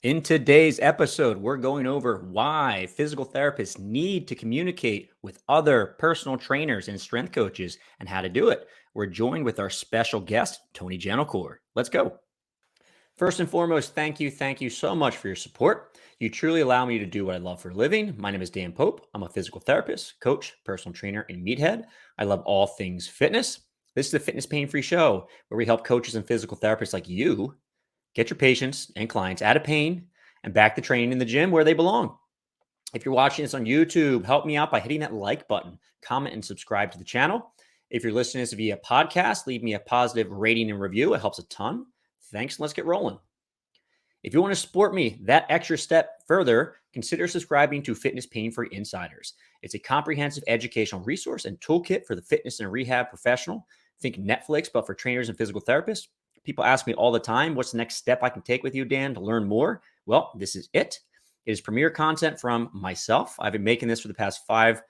In today's episode, we're going over why physical therapists need to communicate with other personal trainers and strength coaches and how to do it. We're joined with our special guest, Tony Gentilcore. Let's go. First and foremost, thank you. Thank you so much for your support. You truly allow me to do what I love for a living. My name is Dan Pope. I'm a physical therapist, coach, personal trainer, and meathead. I love all things fitness. This is the Fitness Pain Free Show where we help coaches and physical therapists like you get your patients and clients out of pain and back to training in the gym where they belong. If you're watching this on YouTube, help me out by hitting that like button, comment, and subscribe to the channel. If you're listening to this via podcast, leave me a positive rating and review. It helps a ton. Thanks, and let's get rolling. If you want to support me that extra step further, consider subscribing to Fitness Pain Free Insiders. It's a comprehensive educational resource and toolkit for the fitness and rehab professional. Think Netflix, but for trainers and physical therapists. People ask me all the time, what's the next step I can take with you, Dan, to learn more? Well, this is it. It is premier content from myself. I've been making this for the past 5+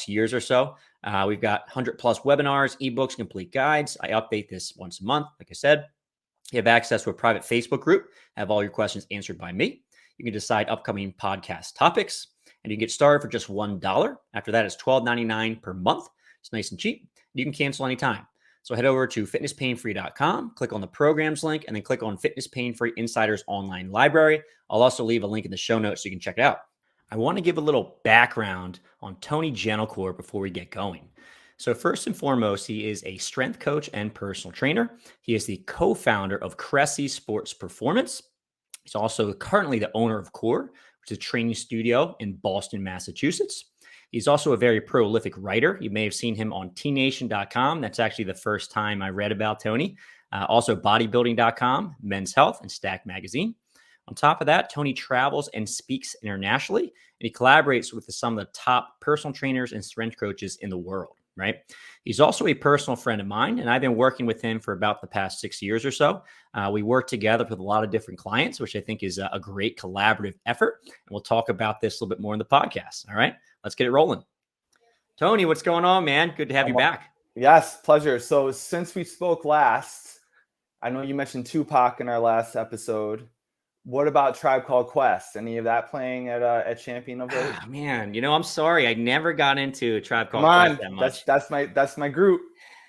years or so. We've got 100+ webinars, ebooks, complete guides. I update this once a month. Like I said, you have access to a private Facebook group. Have all your questions answered by me. You can decide upcoming podcast topics, and you can get started for just $1. After that, it's $12.99 per month. It's nice and cheap. You can cancel anytime. So head over to fitnesspainfree.com, click on the programs link, and then click on Fitness Pain Free Insiders Online Library. I'll also leave a link in the show notes so you can check it out. I want to give a little background on Tony Gentilcore before we get going. So first and foremost, he is a strength coach and personal trainer. He is the co-founder of Cressy Sports Performance. He's also currently the owner of Core, which is a training studio in Boston, Massachusetts. He's also a very prolific writer. You may have seen him on tnation.com. That's actually the first time I read about Tony. Also bodybuilding.com, Men's Health, and Stack Magazine. On top of that, Tony travels and speaks internationally, and he collaborates with some of the top personal trainers and strength coaches in the world, right? He's also a personal friend of mine, and I've been working with him for about the past 6 years or so. We work together with a lot of different clients, which I think is a great collaborative effort. And we'll talk about this a little bit more in the podcast. All right, let's get it rolling. Tony, what's going on, man? Good to have you back. Yes, pleasure. So since we spoke last, I know you mentioned Tupac in our last episode. What about Tribe Called Quest? Any of that playing at Champion of late? Man, I'm sorry. I never got into Tribe Called Quest that much. That's my group.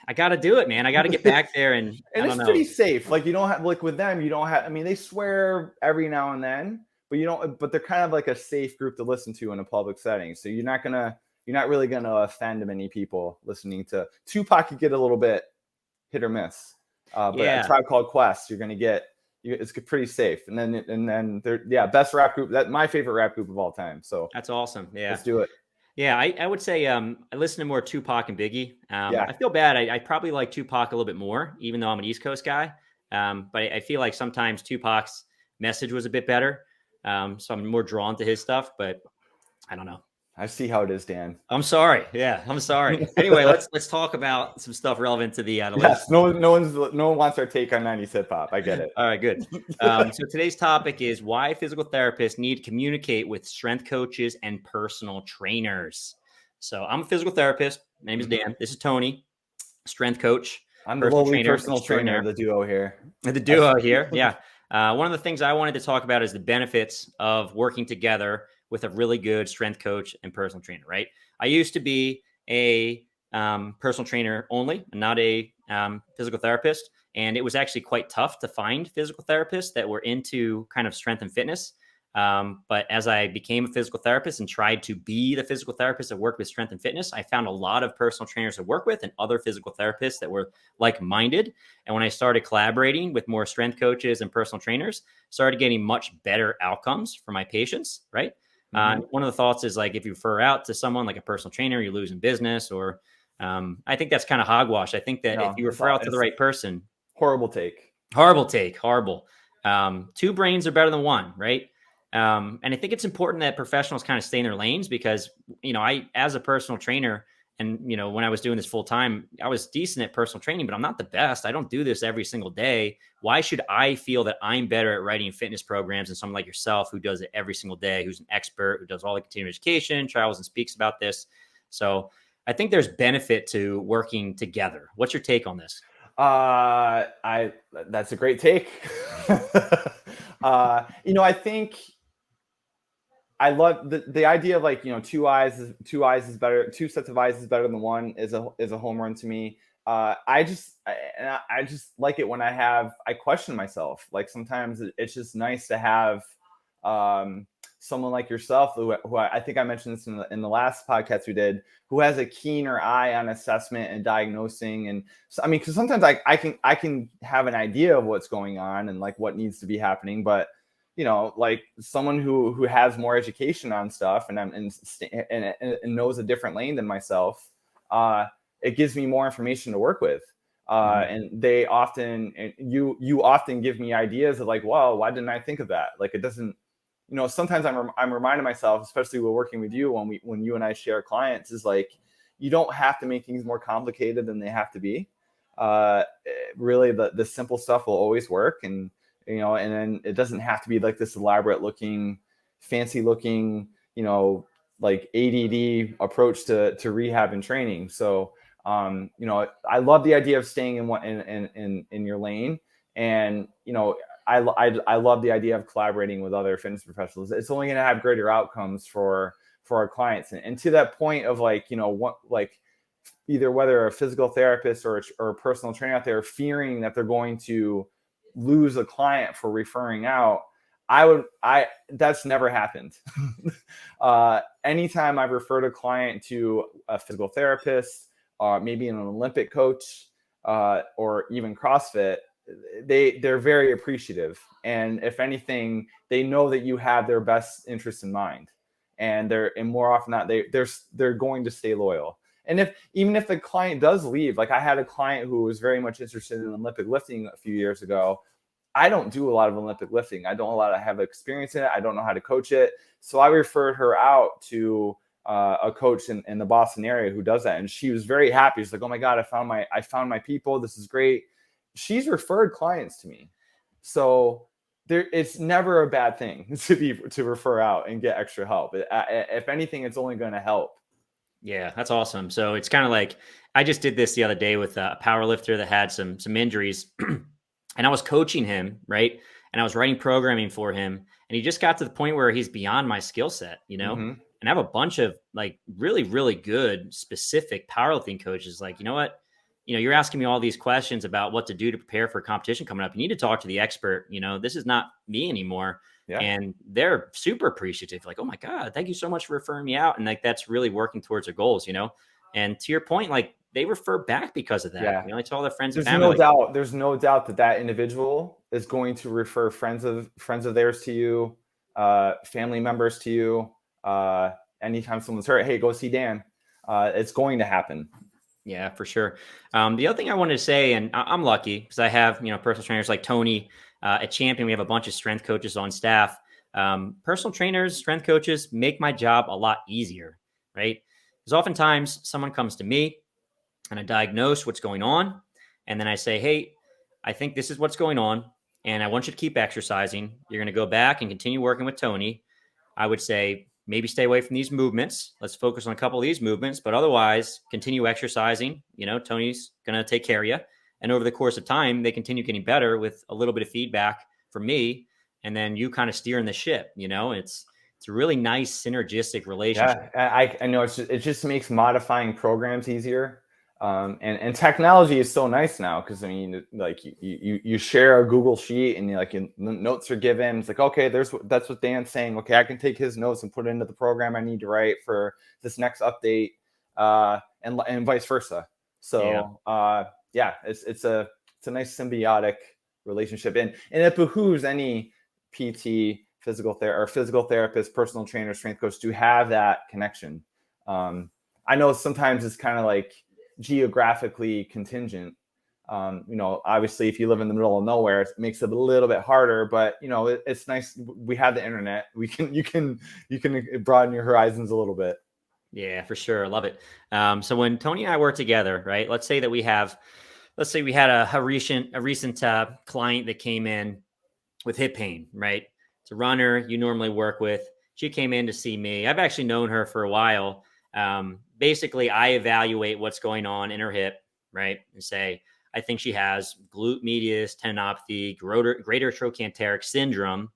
I got to do it, man. I got to get back there, and it's pretty safe. Like you don't have with them. You don't have. I mean, they swear every now and then, but you don't. But they're kind of like a safe group to listen to in a public setting. So you're not really gonna offend many people listening to Tupac. You get a little bit hit or miss. But at Tribe Called Quest, you're gonna get. It's pretty safe, and then they're best rap group. That's my favorite rap group of all time. So that's awesome. Yeah, let's do it. Yeah, I would say I listen to more Tupac and Biggie. I feel bad. I probably like Tupac a little bit more, even though I'm an East Coast guy. But I feel like sometimes Tupac's message was a bit better, so I'm more drawn to his stuff. But I don't know. I see how it is, Dan. I'm sorry. Yeah, I'm sorry. Anyway, let's talk about some stuff relevant to the yes. No one wants our take on 90s hip hop. I get it. All right, good. So today's topic is why physical therapists need to communicate with strength coaches and personal trainers. So I'm a physical therapist. My name is Dan. This is Tony, strength coach. I'm the lowly personal trainer of the duo here. The duo here, yeah. One of the things I wanted to talk about is the benefits of working together with a really good strength coach and personal trainer, right? I used to be a personal trainer only, not a physical therapist. And it was actually quite tough to find physical therapists that were into kind of strength and fitness. But as I became a physical therapist and tried to be the physical therapist that worked with strength and fitness, I found a lot of personal trainers to work with and other physical therapists that were like-minded. And when I started collaborating with more strength coaches and personal trainers, started getting much better outcomes for my patients, right? One of the thoughts is like, if you refer out to someone like a personal trainer, you're losing business, or I think that's kind of hogwash. I think that if you refer out to the right person, horrible take. Two brains are better than one, right? And I think it's important that professionals kind of stay in their lanes because, I, as a personal trainer, and, when I was doing this full time, I was decent at personal training, but I'm not the best. I don't do this every single day. Why should I feel that I'm better at writing fitness programs than someone like yourself who does it every single day, who's an expert, who does all the continuing education, travels and speaks about this? So I think there's benefit to working together. What's your take on this? That's a great take. I think I love the idea of like, two eyes is better. Two sets of eyes is better than one is a home run to me. I just like it when I question myself. Like sometimes it's just nice to have um, someone like yourself who I think I mentioned this in the last podcast we did, who has a keener eye on assessment and diagnosing. And so, I mean, because sometimes I can have an idea of what's going on and like what needs to be happening, but like someone who has more education on stuff and knows a different lane than myself, it gives me more information to work with. And they often, and you often give me ideas of like, well, why didn't I think of that? Like it doesn't, sometimes I'm reminding myself, especially when working with you, when you and I share clients, is like, you don't have to make things more complicated than they have to be. Uh, Really, the simple stuff will always work. And then it doesn't have to be like this elaborate looking, fancy looking, like ADD approach to rehab and training. So, I love the idea of staying in your lane. And, I love the idea of collaborating with other fitness professionals. It's only going to have greater outcomes for our clients. And to that point of like, either whether a physical therapist or a personal trainer out there fearing that they're going to lose a client for referring out, that's never happened. Anytime I've referred a client to a physical therapist, maybe an Olympic coach, or even CrossFit, they're very appreciative. And if anything, they know that you have their best interests in mind. And more often than not, they're going to stay loyal. And even if the client does leave, like I had a client who was very much interested in Olympic lifting a few years ago. I don't do a lot of Olympic lifting. I don't have experience in it. I don't know how to coach it. So I referred her out to a coach in the Boston area who does that. And she was very happy. She's like, oh my God, I found my people. This is great. She's referred clients to me. So it's never a bad thing to refer out and get extra help. If anything, it's only going to help. Yeah, that's awesome. So it's kind of like I just did this the other day with a power lifter that had some injuries, and I was coaching him, right? And I was writing programming for him, and he just got to the point where he's beyond my skill set, Mm-hmm. And I have a bunch of like really, really good specific powerlifting coaches. Like, you know what? You're asking me all these questions about what to do to prepare for a competition coming up. You need to talk to the expert. This is not me anymore. Yeah. And they're super appreciative. Like, oh my God, thank you so much for referring me out. And like, that's really working towards their goals, And to your point, like they refer back because of that. Yeah. They tell their friends and There's family. no doubt. There's no doubt that individual is going to refer friends of theirs to you, family members to you. Anytime someone's hurt, hey, go see Dan. It's going to happen. Yeah, for sure. The other thing I wanted to say, and I'm lucky because I have, personal trainers like Tony at Champion. We have a bunch of strength coaches on staff. Personal trainers, strength coaches make my job a lot easier, right? Because oftentimes someone comes to me and I diagnose what's going on. And then I say, hey, I think this is what's going on. And I want you to keep exercising. You're going to go back and continue working with Tony. I would say maybe stay away from these movements. Let's focus on a couple of these movements, but otherwise continue exercising. Tony's going to take care of you. And over the course of time, they continue getting better with a little bit of feedback from me. And then you kind of steering the ship, it's a really nice synergistic relationship. Yeah, I know it just makes modifying programs easier. And technology is so nice now because I mean, like you share a Google sheet and notes are given. It's like, okay, that's what Dan's saying. Okay, I can take his notes and put it into the program I need to write for this next update, and vice versa. So yeah, it's a nice symbiotic relationship, and it behooves any PT, physical therapist, personal trainer, strength coach to have that connection. I know sometimes it's kind of like geographically contingent. Obviously if you live in the middle of nowhere, it makes it a little bit harder, but it's nice. We have the internet. You can broaden your horizons a little bit. Yeah, for sure. I love it. So when Tony and I work together, right, let's say we had a recent client that came in with hip pain, right? It's a runner you normally work with. She came in to see me. I've actually known her for a while. Basically, I evaluate what's going on in her hip, right? And say, I think she has glute medius tendinopathy, greater trochanteric syndrome.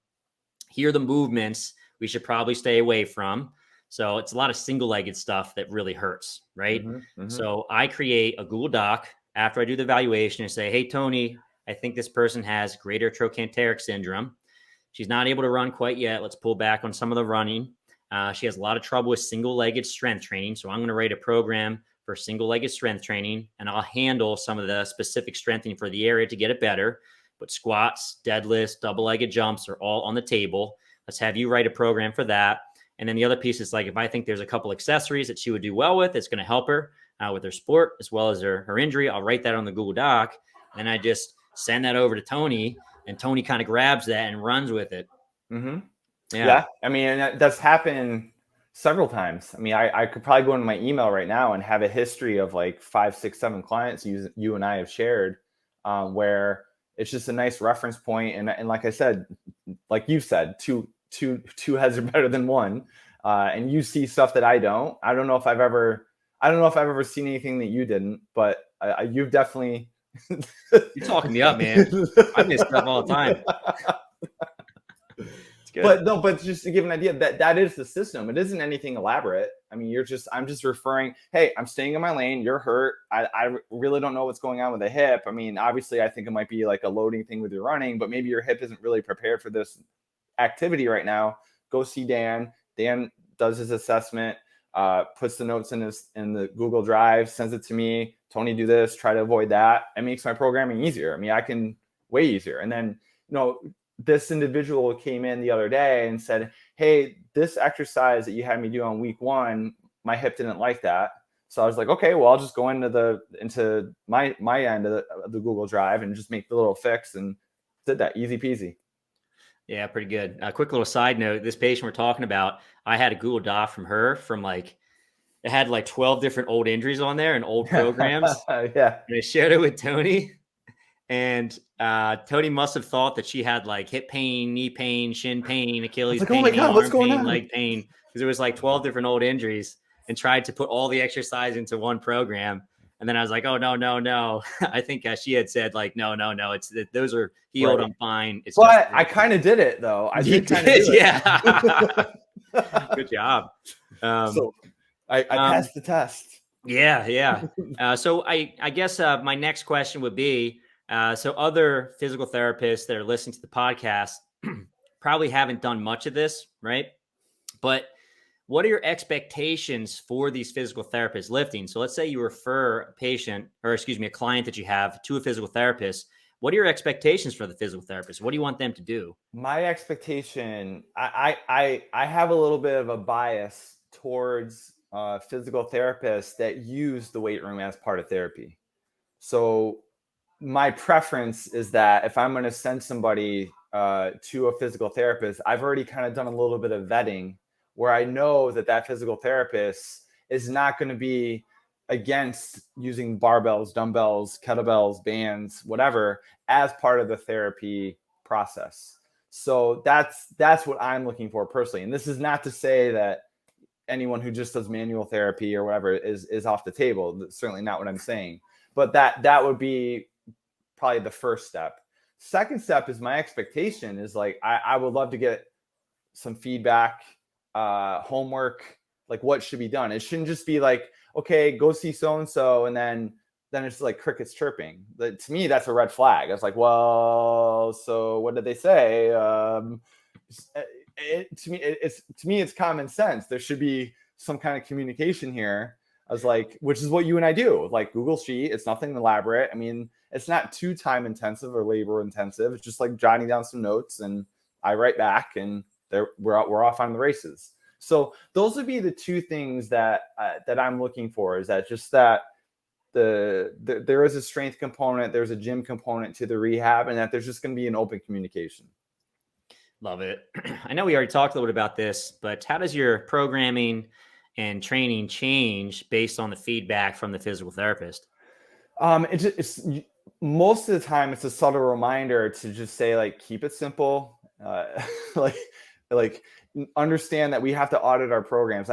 Here are the movements we should probably stay away from. So it's a lot of single-legged stuff that really hurts, right? So I create a Google Doc after I do the evaluation and say, hey, Tony, I think this person has greater trochanteric syndrome. She's not able to run quite yet. Let's pull back on some of the running. She has a lot of trouble with single-legged strength training. So I'm going to write a program for single-legged strength training, and I'll handle some of the specific strengthening for the area to get it better. But squats, deadlifts, double-legged jumps are all on the table. Let's have you write a program for that. And then the other piece is like, if I think there's a couple accessories that she would do well with, it's going to help her with her sport as well as her injury. I'll write that on the Google Doc, and I just send that over to Tony, and Tony kind of grabs that and runs with it. Yeah. I mean, that's happened several times. I mean, I could probably go into my email right now and have a history of like 5, 6, 7 clients you and I have shared, where it's just a nice reference point. And like I said, like you said, two heads are better than one. And you see stuff that I don't. I don't know if I've ever seen anything that you didn't, but you've definitely. You're talking me up, man. I miss stuff all the time. But just to give an idea, that is the system. It isn't anything elaborate. I mean, I'm just referring, hey, I'm staying in my lane. You're hurt. I really don't know what's going on with the hip. I mean, obviously, I think it might be like a loading thing with your running, but maybe your hip isn't really prepared for this activity right now. Go see Dan. Dan does his assessment, puts the notes in the Google Drive, sends it to me. Tony, do this, try to avoid that. It makes my programming easier. I mean, I can way easier. And then, this individual came in the other day and said, hey, this exercise that you had me do on week 1, my hip didn't like that. So I was like, okay, well, I'll just go into my end of the Google Drive and just make the little fix, and did that. Easy peasy. Yeah, pretty good. A quick little side note, this patient we're talking about, I had a Google Doc from her from it had like 12 different old injuries on there and old programs. Yeah. And I shared it with Tony. And Tony must have thought that she had like hip pain, knee pain, shin pain, Achilles pain, oh my God, what's going pain, on? leg pain, because there was like 12 different old injuries, and tried to put all the exercise into one program. And then I was like, oh, no. I think she had said like, no. Those are healed. Right. I'm fine. It's but I kind of did it though. I did kind of do it. Yeah. Good job. So I passed the test. Yeah. So I guess my next question would be, so other physical therapists that are listening to the podcast probably haven't done much of this, right? But what are your expectations for these physical therapists lifting? So let's say you refer a client that you have to a physical therapist. What are your expectations for the physical therapist? What do you want them to do? My expectation, I have a little bit of a bias towards physical therapists that use the weight room as part of therapy. So my preference is that if I'm going to send somebody to a physical therapist, I've already kind of done a little bit of vetting where I know that physical therapist is not going to be against using barbells, dumbbells, kettlebells, bands, whatever, as part of the therapy process. So that's what I'm looking for personally. And this is not to say that anyone who just does manual therapy or whatever is off the table. That's certainly not what I'm saying. But that would be probably the first step. Second step is my expectation is like, I would love to get some feedback, homework, like what should be done. It shouldn't just be like, okay, go see so-and-so. And then it's like crickets chirping. But to me, that's a red flag. I was like, well, so what did they say? To me, it's common sense. There should be some kind of communication here. I was like, which is what you and I do. Like Google Sheet, it's nothing elaborate. I mean, it's not too time intensive or labor intensive. It's just like jotting down some notes, and I write back, and we're off on the races. So those would be the two things that I'm looking for. Is that just that there is a strength component, there's a gym component to the rehab, and that there's just going to be an open communication. Love it. I know we already talked a little bit about this, but how does your programming and training change based on the feedback from the physical therapist? It's most of the time it's a subtle reminder to just say like, keep it simple. Like like understand that we have to audit our programs.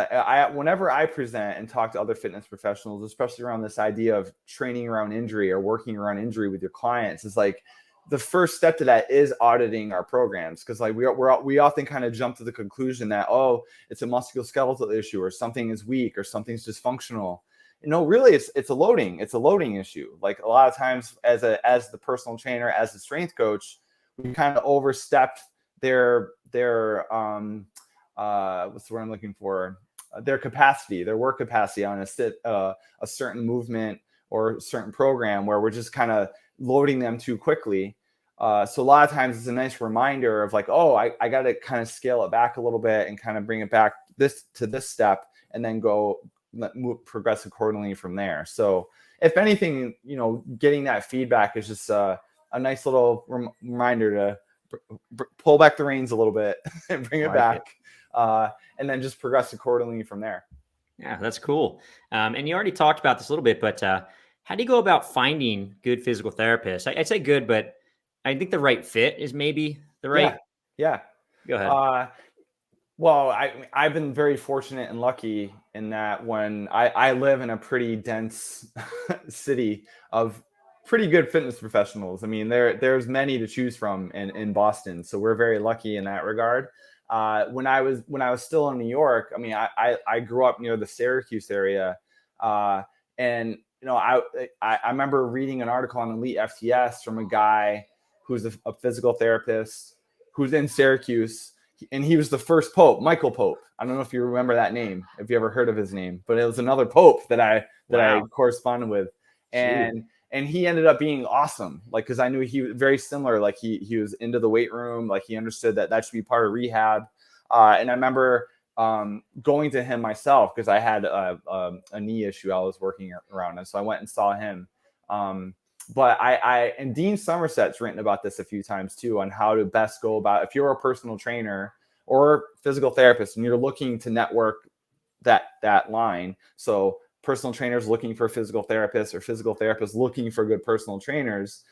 Whenever I present and talk to other fitness professionals, especially around this idea of training around injury or working around injury with your clients, is like the first step to that is auditing our programs. Because like we often kind of jump to the conclusion that, oh, it's a musculoskeletal issue, or something is weak, or something's dysfunctional. Really it's a loading issue. Like a lot of times as the personal trainer, as the strength coach, we kind of overstepped their what's the word I'm looking for? Their capacity, their work capacity on a certain movement or certain program, where we're just kind of loading them too quickly. So a lot of times it's a nice reminder of like, oh, I got to kind of scale it back a little bit and kind of bring it back to this step, and then progress accordingly from there. So if anything, getting that feedback is just a nice little reminder to pull back the reins a little bit and bring it back, and then just progress accordingly from there. Yeah, that's cool. And you already talked about this a little bit, but how do you go about finding good physical therapists? I'd say good, but I think the right fit is maybe the right. Yeah. Go ahead. Well, I've been very fortunate and lucky in that when I live in a pretty dense city of pretty good fitness professionals. I mean, there's many to choose from in Boston, so we're very lucky in that regard. When I was still in New York, I mean, I grew up near the Syracuse area, and I remember reading an article on Elite FTS from a guy who's a physical therapist who's in Syracuse. And he was the first Pope, Michael Pope. I don't know if you remember that name, if you ever heard of his name, but it was another Pope that I corresponded with. And he ended up being awesome. Like, cause I knew he was very similar. Like he was into the weight room. Like he understood that should be part of rehab. And I remember going to him myself, cause I had a knee issue I was working around. And so I went and saw him. But and Dean Somerset's written about this a few times too, on how to best go about, if you're a personal trainer or physical therapist and you're looking to network that line. So personal trainers looking for physical therapists, or physical therapists looking for good personal trainers,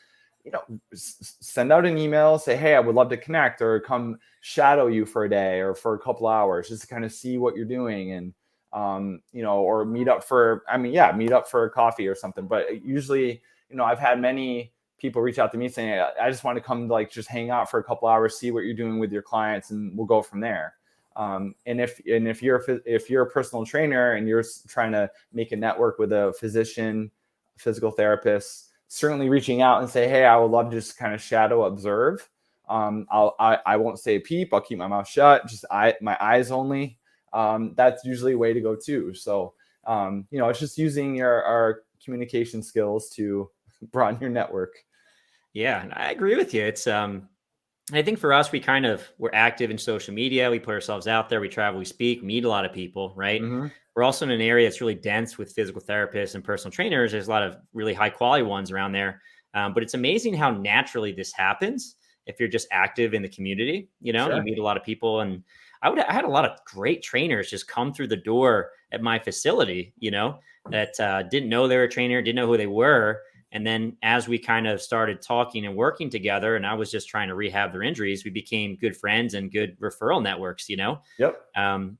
send out an email, say, hey, I would love to connect, or come shadow you for a day or for a couple hours, just to kind of see what you're doing. And, or meet up for a coffee or something. But usually, I've had many people reach out to me saying, I just want to come like just hang out for a couple hours, see what you're doing with your clients, and we'll go from there. And if you're a personal trainer and you're trying to make a network with a physician, physical therapist, certainly reaching out and say, hey, I would love to just kind of shadow observe. I won't say a peep. I'll keep my mouth shut. Just my eyes only. That's usually a way to go too. So, it's just using our communication skills to broaden your network. Yeah, and I agree with you. It's I think for us, we're active in social media. We put ourselves out there. We travel, we speak, meet a lot of people, right? Mm-hmm. We're also in an area that's really dense with physical therapists and personal trainers. There's a lot of really high quality ones around there. But it's amazing how naturally this happens if you're just active in the community. Sure. You meet a lot of people, and I had a lot of great trainers just come through the door at my facility, that didn't know they were a trainer, didn't know who they were. And then as we kind of started talking and working together, and I was just trying to rehab their injuries, we became good friends and good referral networks, Yep.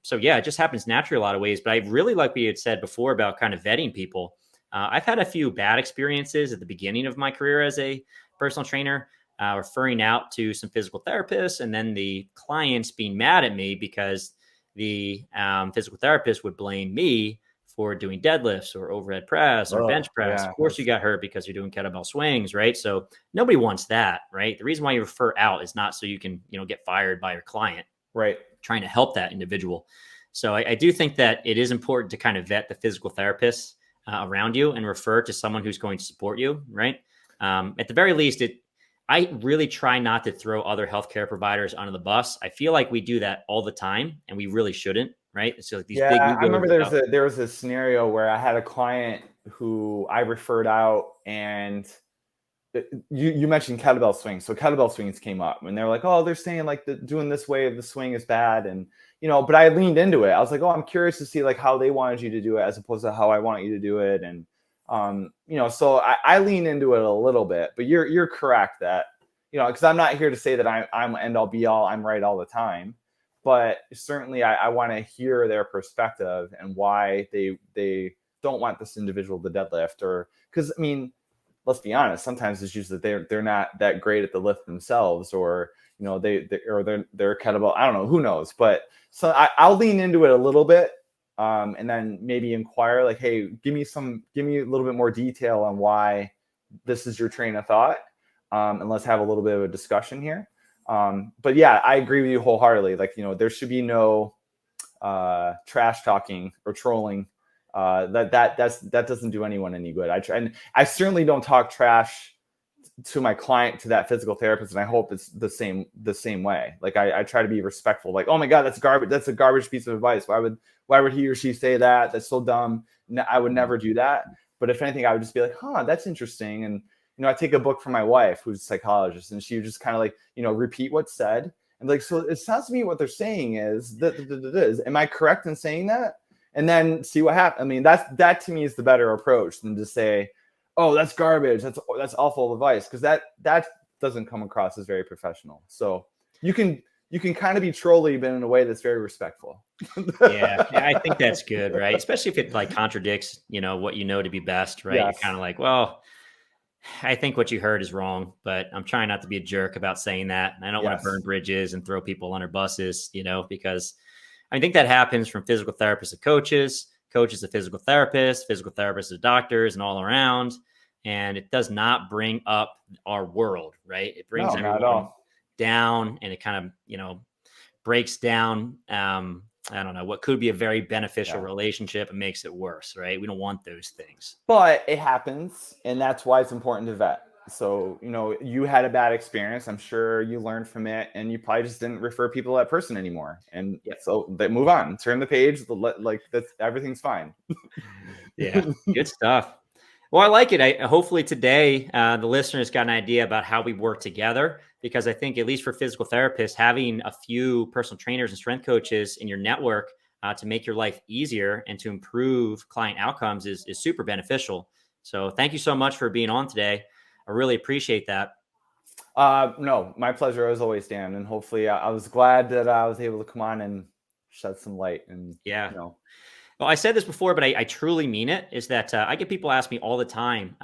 So yeah, it just happens naturally a lot of ways. But I really like what you had said before about kind of vetting people. I've had a few bad experiences at the beginning of my career as a personal trainer, referring out to some physical therapists, and then the clients being mad at me because the physical therapist would blame me for doing deadlifts or overhead press or bench press. Yeah, of course, you got hurt because you're doing kettlebell swings, right? So nobody wants that, right? The reason why you refer out is not so you can, get fired by your client, right? Trying to help that individual. So I do think that it is important to kind of vet the physical therapists around you and refer to someone who's going to support you, right? At the very least, I really try not to throw other healthcare providers under the bus. I feel like we do that all the time, and we really shouldn't, right? It's like these big egos. I remember there was a scenario where I had a client who I referred out, and you mentioned kettlebell swings. So kettlebell swings came up, and they're like, oh, they're saying like doing this way of the swing is bad. And, but I leaned into it. I was like, oh, I'm curious to see like how they wanted you to do it as opposed to how I want you to do it. And, so I lean into it a little bit, but you're correct that, because I'm not here to say that I'm end all be all, I'm right all the time. but certainly I want to hear their perspective and why they don't want this individual to deadlift, or because I mean, let's be honest, sometimes it's just that they're not that great at the lift themselves, or they're kettlebell. I don't know, who knows, but so I'll lean into it a little bit, and then maybe inquire like, hey, give me a little bit more detail on why this is your train of thought, and let's have a little bit of a discussion here. But yeah, I agree with you wholeheartedly. Like, there should be no trash talking or trolling. That doesn't do anyone any good. I certainly don't talk trash to my client, to that physical therapist, and I hope it's the same way. Like I try to be respectful. Like, oh my God, that's garbage. That's a garbage piece of advice. Why would he or she say that? That's so dumb. I would never do that. But if anything, I would just be like, that's interesting. And I take a book from my wife, who's a psychologist, and she would just kind of like, repeat what's said. And like, so it sounds to me what they're saying is that, am I correct in saying that? And then see what happens. I mean, that to me is the better approach than to say, oh, that's garbage. That's awful advice. Because that doesn't come across as very professional. So you can kind of be trolly, but in a way that's very respectful. Yeah, I think that's good, right? Especially if it like contradicts, what you know to be best, right? Yes. You're kind of like, well, I think what you heard is wrong, but I'm trying not to be a jerk about saying that. And I don't want to burn bridges and throw people under buses, because I think that happens from physical therapists to coaches to physical therapists to doctors, and all around. And it does not bring up our world, right? It brings everyone down, and it kind of, breaks down, I don't know, what could be a very beneficial relationship, and makes it worse, right? We don't want those things. But it happens, and that's why it's important to vet. So, you had a bad experience. I'm sure you learned from it, and you probably just didn't refer people to that person anymore. And so they move on, turn the page, like everything's fine. Yeah, good stuff. Well, I like it. Hopefully today, the listeners got an idea about how we work together, because I think, at least for physical therapists, having a few personal trainers and strength coaches in your network to make your life easier and to improve client outcomes is super beneficial. So thank you so much for being on today. I really appreciate that. No, my pleasure as always, Dan. And hopefully I was glad that I was able to come on and shed some light. And Well, I said this before, but I truly mean it, is that I get people ask me all the time,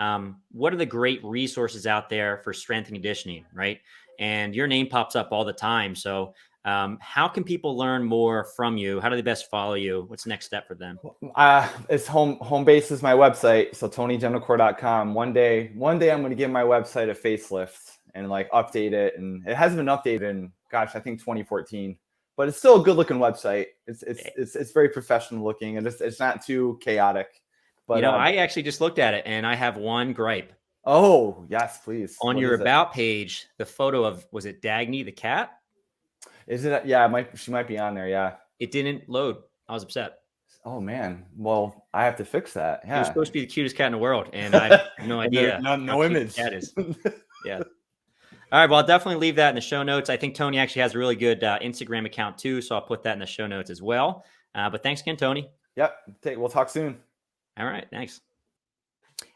what are the great resources out there for strength and conditioning, right? And your name pops up all the time. So how can people learn more from you? How do they best follow you? What's the next step for them? It's home base is my website. So TonyGentilcore.com. One day I'm going to give my website a facelift and like update it. And it hasn't been updated in, I think 2014. But it's still a good looking website. It's very professional looking, and it's not too chaotic. But I actually just looked at it, and I have one gripe. Oh yes, please. On your about page, the photo of, was it Dagny the cat? Is it? Yeah, she might be on there. Yeah. It didn't load. I was upset. Oh man. Well, I have to fix that. Yeah. It was supposed to be the cutest cat in the world, and I have no idea. no image. Cat is. Yeah. All right. Well, I'll definitely leave that in the show notes. I think Tony actually has a really good Instagram account too, so I'll put that in the show notes as well. But thanks again, Tony. Yep. We'll talk soon. All right. Thanks.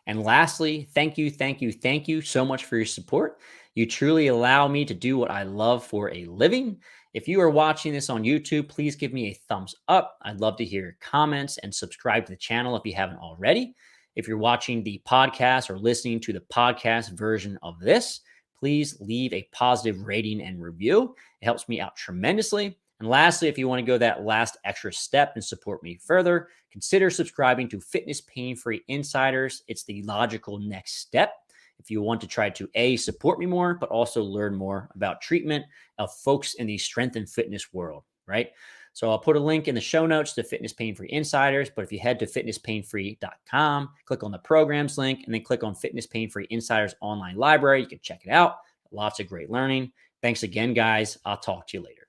And lastly, thank you so much for your support. You truly allow me to do what I love for a living. If you are watching this on YouTube, please give me a thumbs up. I'd love to hear your comments, and subscribe to the channel if you haven't already. If you're watching the podcast or listening to the podcast version of this, please leave a positive rating and review. It helps me out tremendously. And lastly, if you want to go that last extra step and support me further, consider subscribing to Fitness Pain-Free Insiders. It's the logical next step if you want to try to support me more, but also learn more about treatment of folks in the strength and fitness world, right? So I'll put a link in the show notes to Fitness Pain-Free Insiders, but if you head to fitnesspainfree.com, click on the programs link, and then click on Fitness Pain-Free Insiders online library, you can check it out. Lots of great learning. Thanks again, guys. I'll talk to you later.